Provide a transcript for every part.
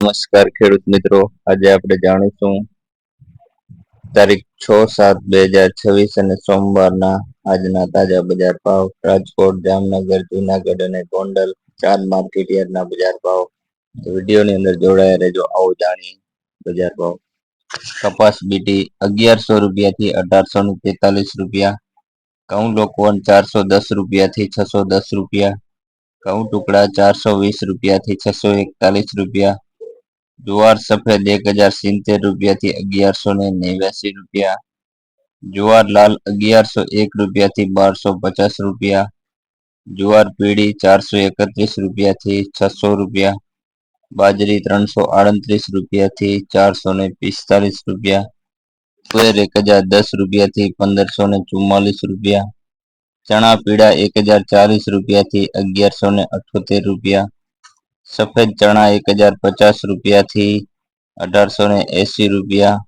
નમસ્કાર ખેડૂત મિત્રો, આજે આપણે જાણીશું તારીખ 6/7/2026 અને સોમવારના આજના તાજા બજાર ભાવ. રાજકોટ, જામનગર, જુનાગઢ અને ગોંડલ ચાર માર્કેટ યાર્ડના બજાર ભાવ. વિડીયોની અંદર જોડાયા રહેજો. આવો જાણીએ બજાર ભાવ. કપાસ બીટી 1100 રૂપિયાથી 1843 રૂપિયા. ઘઉં લોકવન 410 રૂપિયાથી 610 રૂપિયા. ઘઉં ટુકડા 420 રૂપિયાથી 641 રૂપિયા. જુવાર સફેદ 1070 રૂપિયાથી 1189 રૂપિયા. જુવાર લાલ 1101 રૂપિયાથી 1250 રૂપિયા. જુવાર પીળી 431 રૂપિયાથી 600 રૂપિયા. બાજરી 338 રૂપિયાથી 445 રૂપિયા. તુવેર 1010 રૂપિયાથી 1544 રૂપિયા. ચણા પીળા 1040 રૂપિયાથી 1178 રૂપિયા. સફેદ ચણા 1050 રૂપિયાથી 1880 રૂપિયા.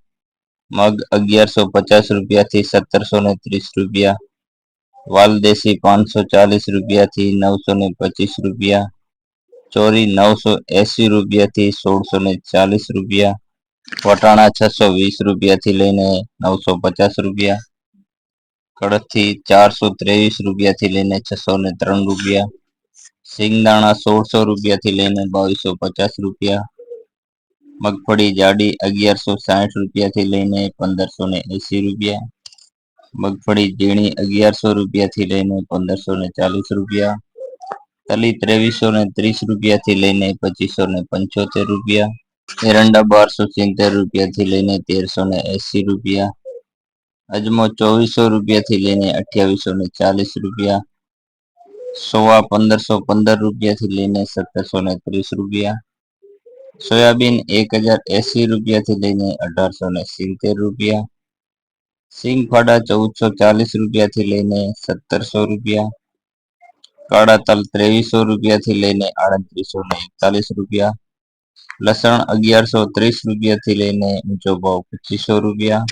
મગ 1150 રૂપિયાથી 1730 રૂપિયા. વાલદેશી 540 રૂપિયાથી 925 રૂપિયા. ચોરી 980 રૂપિયાથી 1640 રૂપિયા. વટાણા 620 રૂપિયાથી લઈને 950 રૂપિયા. કડથી 423 રૂપિયાથી લઈને 603 રૂપિયા. સિંગદાણા 1600 રૂપિયાથી લઈને 2250 રૂપિયા. મગફળી જાડી 1160 રૂપિયાથી લઈને 1580 રૂપિયા. મગફળી ઝીણી 1100 રૂપિયાથી લઈને 1540 રૂપિયા. તલી 2330 રૂપિયાથી લઈને 2575 રૂપિયા. એરંડા 1270 રૂપિયાથી લઈને 1380 રૂપિયા. અજમો 2400 રૂપિયાથી લઈને 2840 રૂપિયા. સોવા 1515 રૂપિયાથી લઈને 1730 રૂપિયા. સોયાબીન 1080 રૂપિયાથી લઈને 1870 રૂપિયા. સિંગફાડા 1440 રૂપિયાથી લઈને 1700 રૂપિયા. કાળા તલ 2300 રૂપિયાથી લઈને 3841 રૂપિયા. લસણ 1130 રૂપિયાથી લઈને ઊંચો ભાવ 2500 રૂપિયા.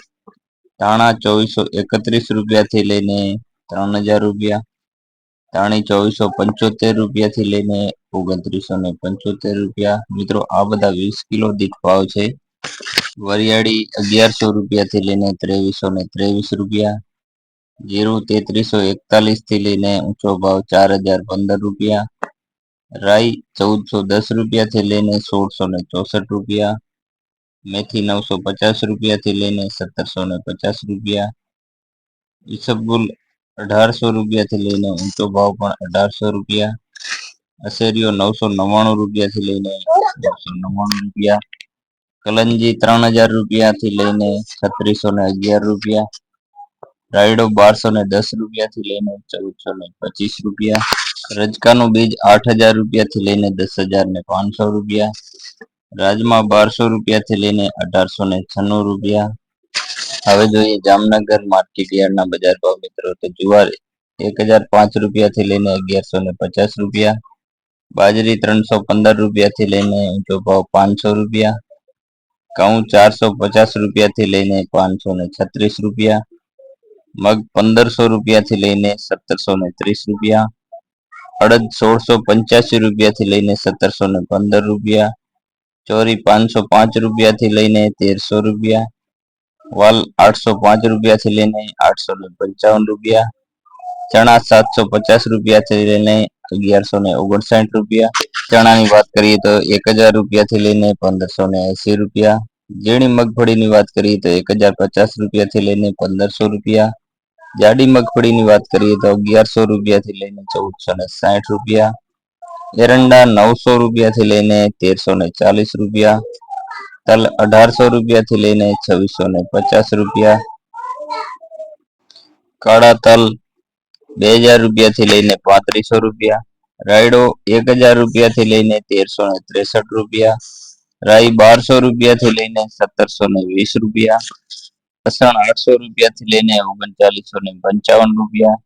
ધાણા 2431 રૂપિયાથી લઈને 3000 રૂપિયા. ધાણી 2475 રૂપિયાથી લઈને 2975 રૂપિયા. મિત્રો, આ બધા 20 કિલો દીઠ ભાવ છે. વરિયાળી 1100 રૂપિયાથી લઈને 2323 રૂપિયા. જીરું 3341 થી લઈને ઊંચો ભાવ 4015 રૂપિયા. રાઈ 1410 રૂપિયાથી લઈને 1664 રૂપિયા. મેથી 950 રૂપિયાથી લઈને 1750 રૂપિયા. ઈસબગુલ 1800 રૂપિયાથી લઈને ઊંચો ભાવ પણ 1800 રૂપિયા. અશેરીઓ 999 રૂપિયાથી લઈને 999 રૂપિયા. કલંજી 3000 રૂપિયાથી લઈને 3611 રૂપિયા. રાયડો 1210 રૂપિયાથી લઈને 1425 રૂપિયા. રજકાનું બીજ 8000 રૂપિયાથી લઈને 10500 રૂપિયા. રાજમા 1200 રૂપિયાથી લઈને 1896 રૂપિયા. હવે જોઈએ જામનગર માર્કેટ યાર્ડના બજાર ભાવ મિત્રો. તો જુવાર 1005 રૂપિયાથી લઈને 1150 રૂપિયા. બાજરી 315 રૂપિયાથી લઈને ઊંચો ભાવ 500 રૂપિયા. ઘઉં 450 રૂપિયાથી લઈને 536 રૂપિયા. મગ 1500 રૂપિયાથી લઈને 1730 રૂપિયા. અડદ 1685 રૂપિયાથી લઈને 1715 રૂપિયા. ચોરી 505 રૂપિયાથી લઈને 1300 રૂપિયા. વાલ 805 રૂપિયાથી લઈને 855 રૂપિયા. ચણા 750 રૂપિયાથી લઈને 1159 રૂપિયા. ચણાની વાત કરીએ તો 1000 રૂપિયાથી લઈને 1580 રૂપિયા. ઝીણી મગફળીની વાત કરીએ તો 1050 રૂપિયાથી લઈને 1500 રૂપિયા. જાડી મગફળીની વાત કરીએ તો 1100 રૂપિયાથી લઈને 1460 રૂપિયા. એરંડા 900 રૂપિયાથી લઈને 1340 રૂપિયા. તલ 1800 રૂપિયાથી લઈને 2650 રૂપિયા. કાળા તલ 2000 રૂપિયાથી લઈને 3500 રૂપિયા. રાયડો 1000 રૂપિયાથી લઈને 1363 રૂપિયા. રાઈ 1200 રૂપિયાથી લઈને 1720 રૂપિયા. લસણ 800 રૂપિયાથી લઈને 3955 રૂપિયા.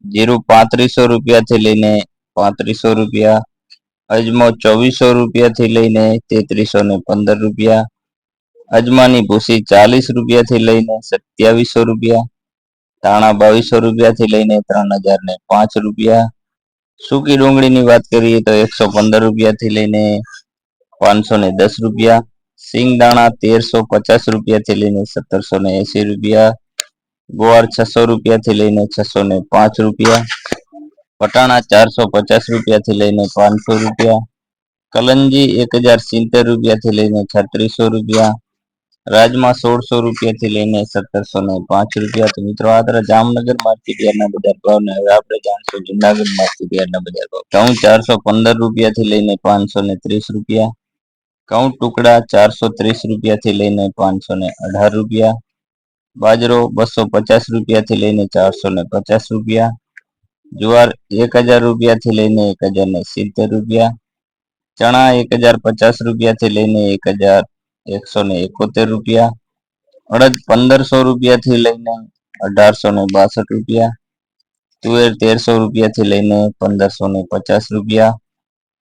જીરું 3500 રૂપિયાથી લઈને 3500 રૂપિયા. અજમો 2400 રૂપિયાથી લઈને 3315 રૂપિયા. અજમાની ભૂસી 40 રૂપિયાથી લઈને 2700 રૂપિયા. ધાણા 2200 રૂપિયાથી લઈને 3005 રૂપિયા. સૂકી ડુંગળીની વાત કરીએ તો 115 રૂપિયાથી લઈને ₹510, સિંગદાણા ₹1350 થી લઈને ₹1780, ગુવાર ₹600 થી લઈને ₹605, વટાણા ₹450 થી લઈને ₹500, કલંજી ₹1070 થી લઈને ₹3600, રાજમા ₹1600 થી લઈને ₹1705. તો મિત્રો આ તરફ જામનગર માર્કેટ યાર્ડના બજાર ભાવ ને હવે આપણે જાણશું જુનાગઢ માર્કેટ યાર્ડના બજાર ભાવ. ઘઉં ₹415 થી લઈને ₹530, ઘઉં ટુકડા ₹430 થી લઈને ₹518, બાજરો ₹250 થી લઈને ₹450, જુવાર ₹1000 થી લઈને ₹1070, ચણા ₹1050 થી લઈને ₹1171, અડદ ₹1500 થી લઈને ₹1862, તુવેર ₹1300 થી લઈને ₹1550,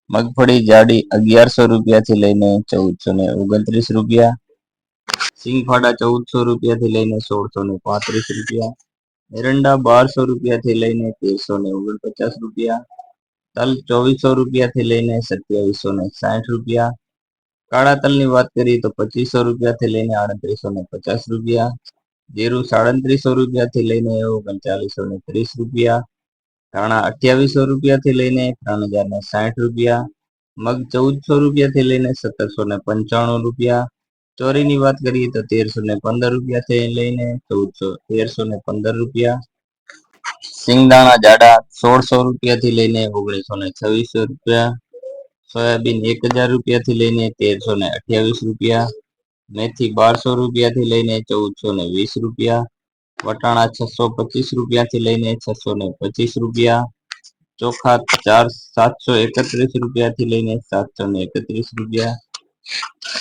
મગફળી જાડી ₹1100 થી લઈને ₹1429, સિંગફાડા ₹1400 થી લઈને ₹1635, એરંડા ₹1200 થી લઈને ₹1349, તલ ₹2400 થી લઈને ₹2760, કાળા તલની વાત કરીએ તો ₹2500 થી લઈને ₹3850, જીરું ₹3700 થી લઈને ₹3930, ધાણા ₹2800 થી લઈને ₹3060, મગ ₹1400 થી લઈને ₹1795, ચોરીની વાત કરીએ તો ₹1315 થી લઈને ₹1315, સિંગદાણા જાડા ₹1600 થી લઈને ₹1926, સોયાબીન ₹1000 થી લઈને ₹1328, મેથી ₹1200 થી લઈને ₹1420, વટાણા ₹625 થી લઈને ₹625, ચોખા ₹731 થી લઈને ₹731.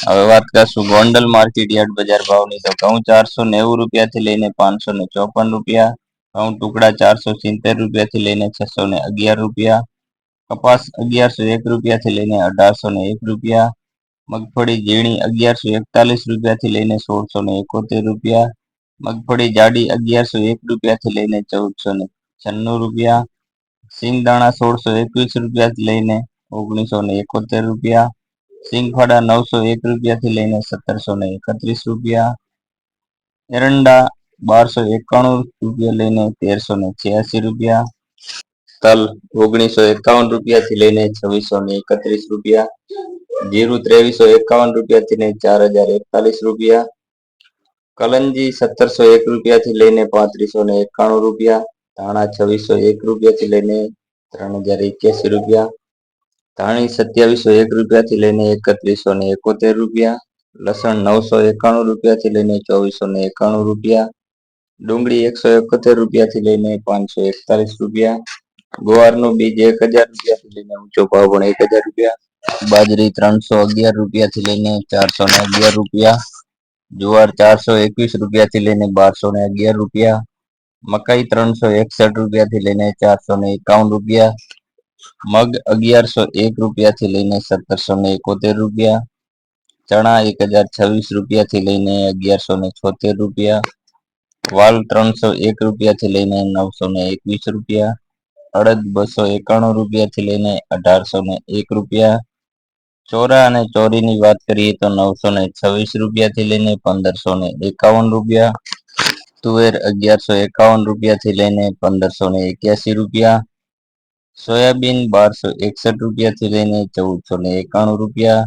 હવે વાત કરશું ગોંડલ માર્કેટ યાર્ડ બજાર ભાવની. તો ઘઉં ₹490 થી લઈને ₹554, ઘઉં ટુકડા ₹470 થી લઈને ₹611, કપાસ ₹1101 થી લઈને ₹1801, મગફળી ઝીણી ₹1141 થી લઈને ₹1671, મગફળી જાડી ₹1101 થી લઈને ₹1496, સિંગદાણા ₹1621 થી લઈને ₹1971, સિંગફાડા ₹901 થી લઈને ₹1731, એરંડા ₹1291 લઈને ₹1386, તલ ₹1951 થી લઈને ₹2631, જીરું ₹2351 થી લઈને ₹4041, કલંજી ₹1701 થી લઈને ₹3591, ધાણા ₹2601 થી લઈને ₹3081, ધાણી ₹2701 થી લઈને ₹3171, લસણ ₹991 થી લઈને ₹2491, ડુંગળી ₹171 થી લઈને ₹541, ગુવારનું બીજ ₹1000 થી લઈને ઊંચો ભાવ પણ ₹1000, બાજરી ₹311 થી લઈને ₹411, જુવાર ₹421 થી લઈને ₹1211, મકાઈ ₹361 થી લઈને ₹451, મગ ₹1101 થી લઈને ₹1771, ચણા ₹1026 થી લઈને ₹1176, વાલ ₹301 થી લઈને ₹921, અડદ ₹291 થી લઈને ₹1801, ચોરા અને ચોરીની વાત કરીએ તો ₹926 થી લઈને ₹1551, તુવેર ₹1151 થી લઈને ₹1581, સોયાબીન ₹1261 થી લઈને ₹1491,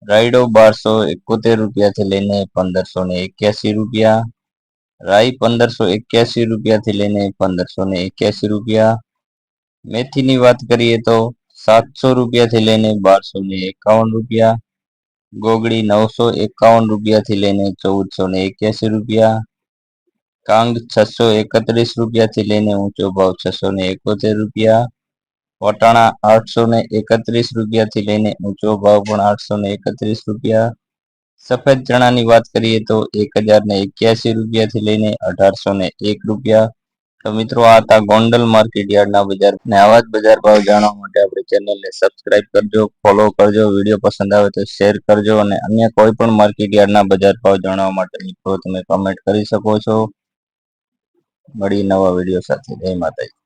રાયડો ₹1271 થી લઈને ₹1581, રાઈ ₹1581 થી લઈને ₹1581, મેથીની વાત કરીએ તો ₹700 થી લઈને ₹1251, ગોગડી ₹951 થી લઈને ₹1481, કાંગ ₹631 થી લઈને ઊંચો ભાવ ₹671, વટાણા ₹831 થી લઈને ઊંચો ભાવ પણ ₹831, સફેદ ચણાની વાત કરીએ તો ₹1081 થી લઈને ₹1801. તો મિત્રો આ હતા ગોંડલ માર્કેટ યાર્ડના બજાર ને આવા જ બજાર ભાવ જાણવા માટે આપણી ચેનલને સબસ્ક્રાઇબ કરજો, ફોલો કરજો, વિડીયો પસંદ આવે તો શેર કરજો અને અન્ય કોઈ પણ માર્કેટ યાર્ડના બજાર ભાવ જાણવા માટે મિત્રો તમે કમેન્ટ કરી શકો છો. મળી નવા વિડીયો સાથે. જય માતાજી.